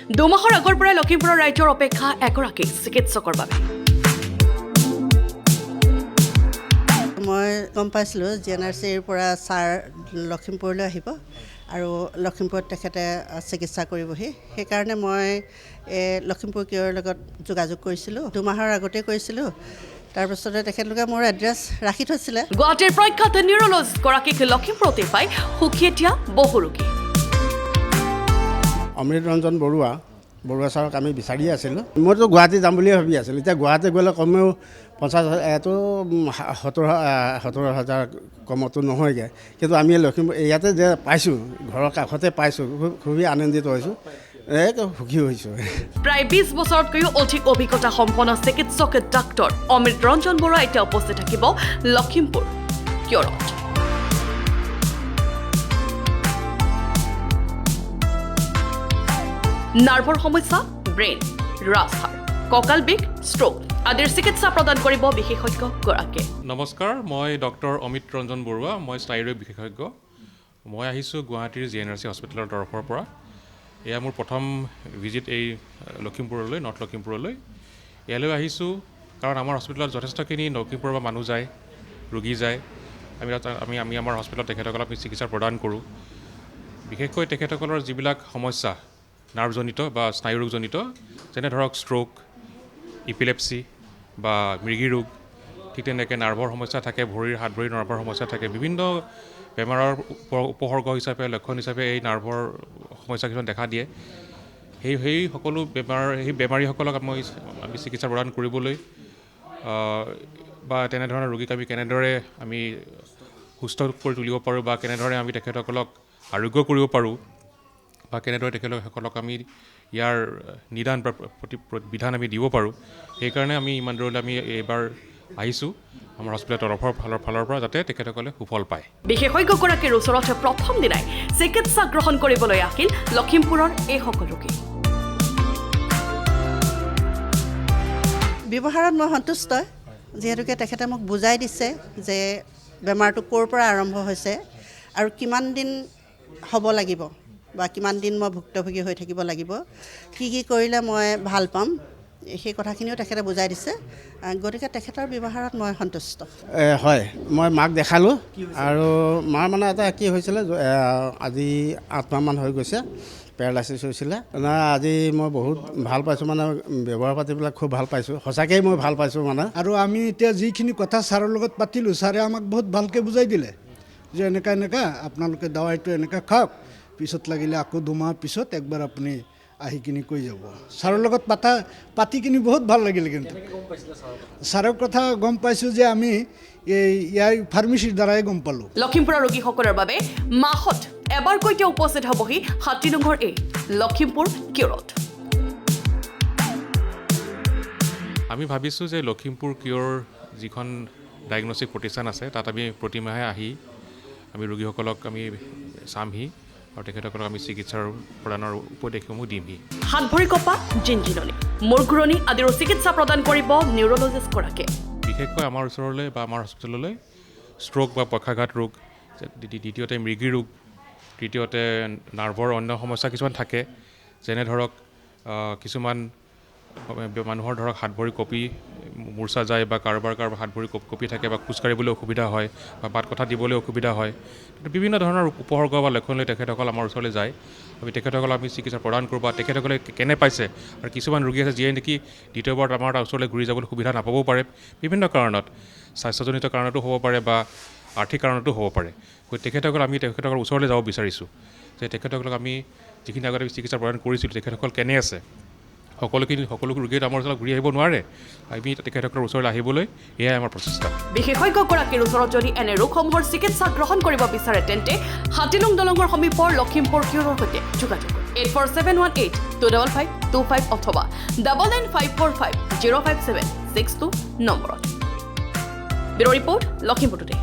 দুমাহৰ আগৰ পৰাই লখিমপুৰৰ ৰাজ্যৰ অপেক্ষা এগৰাকী চিকিৎসকৰ বাবে। মই গম পাইছিলোঁ GNRCৰ পৰা ছাৰ লখিমপুৰলৈ আহিব আৰু লখিমপুৰত তেখেতে চিকিৎসা কৰিবহি। সেইকাৰণে মই লখিমপুৰ কিয়ৰৰ লগত যোগাযোগ কৰিছিলোঁ, 2 মাহৰ আগতে কৰিছিলোঁ। তাৰপিছতে তেখেতলোকে মোৰ এড্ৰেছ ৰাখি থৈছিলে। গুৱাহাটীৰ প্ৰখ্যাত নিউৰলজিষ্টগৰাকীক লখিমপুৰতে পাই সুখী এতিয়া বহু ৰোগী। অমৃত ৰঞ্জন বৰুৱা ছাৰক আমি বিচাৰিয়ে আছিলোঁ। মইতো গুৱাহাটী যাম বুলিয়ে ভাবি আছিলোঁ। এতিয়া গুৱাহাটী গ'লে কমেও 70,000 কমতো নহয়গৈ, কিন্তু আমি লখিমপুৰ ইয়াতে যে পাইছোঁ, ঘৰৰ কাষতে পাইছোঁ, খুবেই আনন্দিত হৈছোঁ, সুখী হৈছোঁ। প্ৰায় 20 বছৰতকৈও অধিক অভিজ্ঞতা সম্পন্ন চিকিৎসক ডাক্তৰ অমৃত ৰঞ্জন বৰুৱা এতিয়া উপস্থিত থাকিব লখিমপুৰ কিয়ৰত। নাৰ্ভৰ সমস্যা, ব্ৰেইন, ৰাজহাড়, কঁকাল বিষ, ষ্ট্ৰোক আদিৰ চিকিৎসা প্ৰদান কৰিব বিশেষজ্ঞগৰাকীয়ে। নমস্কাৰ, মই ডক্টৰ অমিত ৰঞ্জন বৰুৱা, মই স্নায়ুৰোগ বিশেষজ্ঞ। মই আহিছোঁ গুৱাহাটীৰ GNRC হস্পিটেলৰ তৰফৰ পৰা। এয়া মোৰ প্ৰথম ভিজিট এই লখিমপুৰলৈ, নৰ্থ লখিমপুৰলৈ। ইয়ালৈ আহিছোঁ কাৰণ আমাৰ হস্পিটেলত যথেষ্টখিনি লখিমপুৰৰ পৰা মানুহ যায়, ৰোগী যায়। আমি আমাৰ হস্পিটেলত তেখেতসকলক আমি চিকিৎসা প্ৰদান কৰোঁ। বিশেষকৈ তেখেতসকলৰ যিবিলাক সমস্যা নাৰ্ভজনিত বা স্নায়ুৰোগজনিত, যেনে ধৰক ষ্ট্ৰোক, ইপিলেপচি বা মৃগী ৰোগ, ঠিক তেনেকৈ নাৰ্ভৰ সমস্যা থাকে, হাত ভৰিৰ নাৰ্ভৰ সমস্যা থাকে। বিভিন্ন বেমাৰৰ উপসৰ্গ হিচাপে, লক্ষণ হিচাপে এই নাৰ্ভৰ সমস্যা কিছুমান দেখা দিয়ে। সেই সকলো বেমাৰীসকলক আমি চিকিৎসা প্ৰদান কৰিবলৈ বা তেনেধৰণৰ ৰোগীক আমি কেনেদৰে আমি সুস্থ কৰি তুলিব পাৰোঁ বা কেনেদৰে আমি তেখেতসকলক আৰোগ্য কৰিব পাৰোঁ বা কেনেদৰে তেখেতসকলক আমি ইয়াৰ নিদান বা বিধান আমি দিব পাৰোঁ, সেইকাৰণে আমি ইমান দূৰলৈ আমি এইবাৰ আহিছোঁ আমাৰ হস্পিটেলৰ ফালৰ পৰা, যাতে তেখেতসকলে সুফল পায়। বিশেষজ্ঞগৰাকীৰ ওচৰত প্ৰথম দিনাই চিকিৎসা গ্ৰহণ কৰিবলৈ আহিল লখিমপুৰৰ এই সকলো ৰোগী। ব্যৱহাৰত মই সন্তুষ্ট, যিহেতুকে তেখেতে মোক বুজাই দিছে যে বেমাৰটো ক'ৰ পৰা আৰম্ভ হৈছে আৰু কিমান দিন হ'ব লাগিব বা কিমান দিন মই ভুক্তভোগী হৈ থাকিব লাগিব, কি কৰিলে মই ভাল পাম, সেই কথাখিনিও তেখেতে বুজাই দিছে। গতিকে তেখেতৰ ব্যৱহাৰত মই সন্তুষ্ট। হয়, মই মাক দেখালোঁ আৰু মাৰ মানে এটা কি হৈছিলে, আজি 8 মাহমান হৈ গৈছে, পেৰালাইচিছ হৈছিলে। আজি মই বহুত ভাল পাইছোঁ, মানে ব্যৱহাৰ পাতিবিলাক খুব ভাল পাইছোঁ, সঁচাকৈয়ে মই ভাল পাইছোঁ মানে। আৰু আমি এতিয়া যিখিনি কথা ছাৰৰ লগত পাতিলোঁ, ছাৰে আমাক বহুত ভালকৈ বুজাই দিলে যে এনেকুৱা আপোনালোকে দাৱাইটো এনেকৈ খাওক, পিছত লাগিলে আকৌ 2 মাহ পিছত একবাৰ আপুনি আহি কিনি কৈ যাব। ছাৰৰ লগত পাতি কিনি বহুত ভাল লাগিলে। কিন্তু ছাৰৰ কথা গম পাইছোঁ যে আমি ইয়াৰ ফাৰ্মেচীৰ দ্বাৰাই গম পালোঁ। লখিমপুৰৰ ৰোগীসকলৰ বাবে মাহত এবাৰকৈ তেওঁ উপস্থিত হ'বহি 60 নং এই লখিমপুৰ কিয়ৰত। আমি ভাবিছোঁ যে লখিমপুৰ কিয়ৰ যিখন ডায়েগনষ্টিক প্ৰতিষ্ঠান আছে, তাত আমি প্ৰতিমাহে আহি আমি ৰোগীসকলক আমি চামহি আৰু তেখেতসকলক আমি চিকিৎসাৰ প্ৰদানৰ উপদেশসমূহ দিমহি। হাত ভৰি কঁপা, জিনজিননি, মূৰ ঘূৰণি আদিৰো চিকিৎসা প্ৰদান কৰিব নিউৰলজিষ্টগৰাকীয়ে। বিশেষকৈ আমাৰ ওচৰলৈ বা আমাৰ হস্পিটেললৈ ষ্ট্ৰোক বা পক্ষাঘাত ৰোগ, দ্বিতীয়তে মৃগী ৰোগ, তৃতীয়তে নাৰ্ভৰ অন্য সমস্যা কিছুমান থাকে, যেনে ধৰক কিছুমান মানুহৰ ধৰক হাত ভৰি কঁপি মূৰ্ছা যায় বা কাৰোবাৰ হাত ভৰি কঁপি থাকে বা খোজকাঢ়িবলৈ অসুবিধা হয় বা বাট কথা দিবলৈ অসুবিধা হয়। বিভিন্ন ধৰণৰ উপসৰ্গ বা লক্ষণ লৈ তেখেতসকল আমাৰ ওচৰলৈ যায়। তেখেতসকলক আমি চিকিৎসা প্ৰদান কৰোঁ বা তেখেতসকলে কেনে পাইছে। আৰু কিছুমান ৰোগী আছে যিয়ে নেকি দ্বিতীয়বাৰ আমাৰ ওচৰলৈ ঘূৰি যাবলৈ সুবিধা নাপাবও পাৰে, বিভিন্ন কাৰণত, স্বাস্থ্যজনিত কাৰণতো হ'ব পাৰে বা আৰ্থিক কাৰণতো হ'ব পাৰে। গতিকে আমি তেখেতসকলৰ ওচৰলৈ যাব বিচাৰিছোঁ যে তেখেতসকলক আমি যিখিনি আগতে চিকিৎসা প্ৰদান কৰিছিলোঁ, তেখেতসকল কেনে আছে। সকলো ৰোগীয়ে আমাৰ ওচৰত ঘূৰি আহিব নোৱাৰে, আমি তেখেতসকলৰ ওচৰলৈ আহিবলৈ এয়াই আমাৰ প্ৰচেষ্টা। বিশেষজ্ঞগৰাকীৰ ওচৰত যদি এনে ৰোগসমূহৰ চিকিৎসা গ্ৰহণ কৰিব বিচাৰে, তেন্তে 60 নং দলঙৰ সমীপৰ লখিমপুৰ কিয়ৰৰ সৈতে যোগাযোগ 8471825525 অথবা 9954505762 নম্বৰত। Bureau' report, Lakhimpur today.